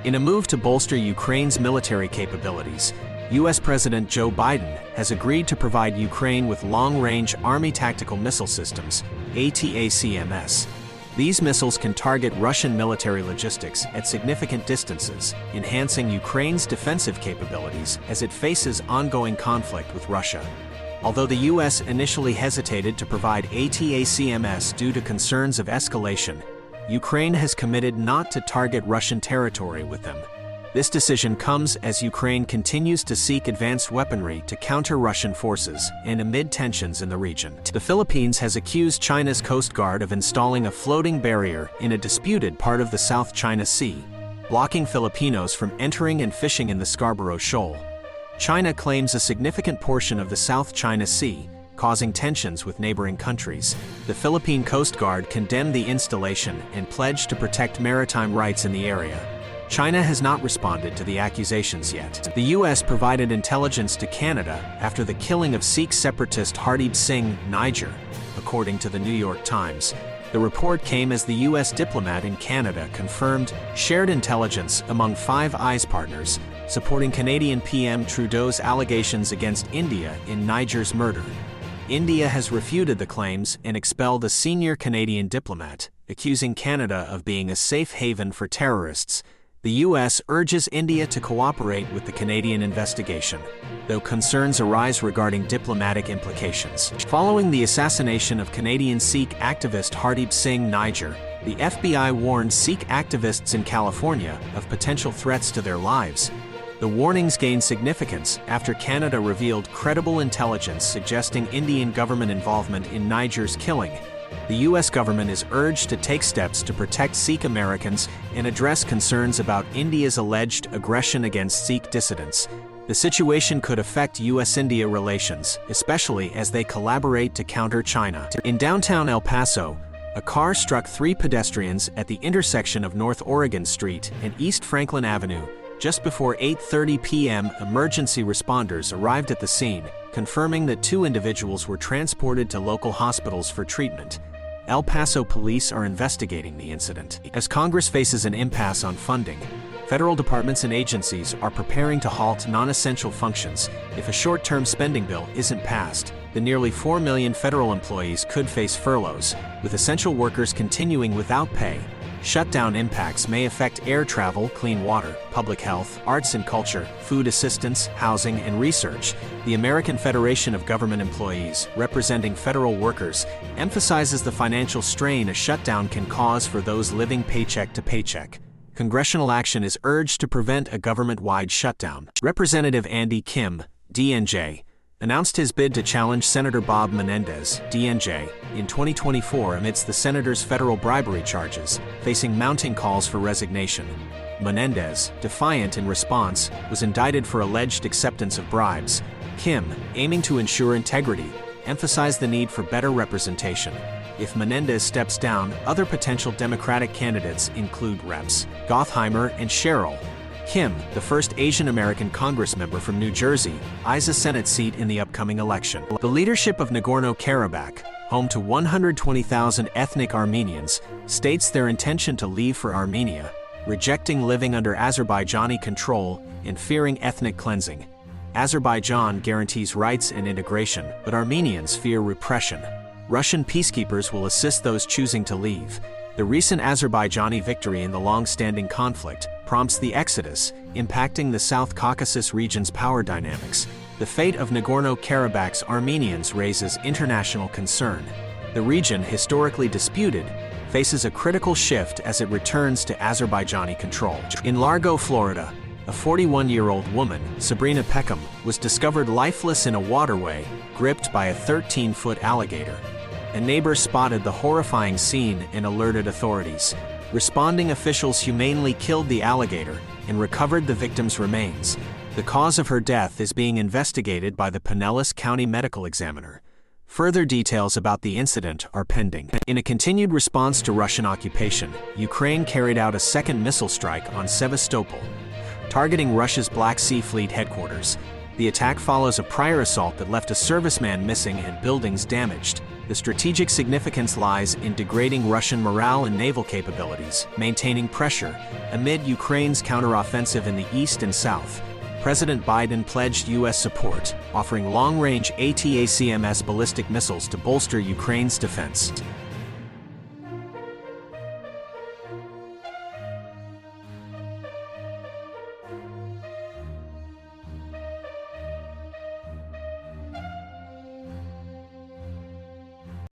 In a move to bolster Ukraine's military capabilities, U.S. President Joe Biden has agreed to provide Ukraine with long-range Army Tactical Missile Systems, ATACMS. These missiles can target Russian military logistics at significant distances, enhancing Ukraine's defensive capabilities as it faces ongoing conflict with Russia. Although the U.S. initially hesitated to provide ATACMS due to concerns of escalation, Ukraine has committed not to target Russian territory with them. This decision comes as Ukraine continues to seek advanced weaponry to counter Russian forces and amid tensions in the region. The Philippines has accused China's Coast Guard of installing a floating barrier in a disputed part of the South China Sea, blocking Filipinos from entering and fishing in the Scarborough Shoal. China claims a significant portion of the South China Sea, causing tensions with neighboring countries. The Philippine Coast Guard condemned the installation and pledged to protect maritime rights in the area. China has not responded to the accusations yet. The U.S. provided intelligence to Canada after the killing of Sikh separatist Hardeep Singh, Niger, according to the New York Times. The report came as the U.S. diplomat in Canada confirmed shared intelligence among Five Eyes partners, supporting Canadian PM Trudeau's allegations against India in Niger's murder. India has refuted the claims and expelled a senior Canadian diplomat, accusing Canada of being a safe haven for terrorists. The U.S. urges India to cooperate with the Canadian investigation, though concerns arise regarding diplomatic implications. Following the assassination of Canadian Sikh activist Hardeep Singh, Niger, the FBI warned Sikh activists in California of potential threats to their lives. The warnings gained significance after Canada revealed credible intelligence suggesting Indian government involvement in Niger's killing. The U.S. government is urged to take steps to protect Sikh Americans and address concerns about India's alleged aggression against Sikh dissidents. The situation could affect U.S.-India relations, especially as they collaborate to counter China. In downtown El Paso, a car struck 3 pedestrians at the intersection of North Oregon Street and East Franklin Avenue. Just before 8:30 p.m., emergency responders arrived at the scene, confirming that 2 individuals were transported to local hospitals for treatment. El Paso police are investigating the incident. As Congress faces an impasse on funding, federal departments and agencies are preparing to halt non-essential functions. If a short-term spending bill isn't passed, the nearly 4 million federal employees could face furloughs, with essential workers continuing without pay. Shutdown impacts may affect air travel, clean water, public health, arts and culture, food assistance, housing, and research. The American Federation of Government Employees, representing federal workers, emphasizes the financial strain a shutdown can cause for those living paycheck to paycheck. Congressional action is urged to prevent a government-wide shutdown. Representative Andy Kim, DNJ, announced his bid to challenge Senator Bob Menendez, DNJ, in 2024 amidst the senator's federal bribery charges, facing mounting calls for resignation. Menendez, defiant in response, was indicted for alleged acceptance of bribes. Kim, aiming to ensure integrity, emphasized the need for better representation. If Menendez steps down, other potential Democratic candidates include Reps. Gottheimer and Sherrill. Kim, the first Asian American Congress member from New Jersey, eyes a Senate seat in the upcoming election. The leadership of Nagorno-Karabakh, home to 120,000 ethnic Armenians, states their intention to leave for Armenia, rejecting living under Azerbaijani control and fearing ethnic cleansing. Azerbaijan guarantees rights and integration, but Armenians fear repression. Russian peacekeepers will assist those choosing to leave. The recent Azerbaijani victory in the long-standing conflict prompts the exodus, impacting the South Caucasus region's power dynamics. The fate of Nagorno-Karabakh's Armenians raises international concern. The region, historically disputed, faces a critical shift as it returns to Azerbaijani control. In Largo, Florida, a 41-year-old woman, Sabrina Peckham, was discovered lifeless in a waterway, gripped by a 13-foot alligator. A neighbor spotted the horrifying scene and alerted authorities. Responding officials humanely killed the alligator and recovered the victim's remains. The cause of her death is being investigated by the Pinellas County Medical Examiner. Further details about the incident are pending. In a continued response to Russian occupation, Ukraine carried out a second missile strike on Sevastopol, targeting Russia's Black Sea Fleet headquarters. The attack follows a prior assault that left a serviceman missing and buildings damaged. The strategic significance lies in degrading Russian morale and naval capabilities, maintaining pressure amid Ukraine's counteroffensive in the east and south. President Biden pledged U.S. support, offering long-range ATACMS ballistic missiles to bolster Ukraine's defense.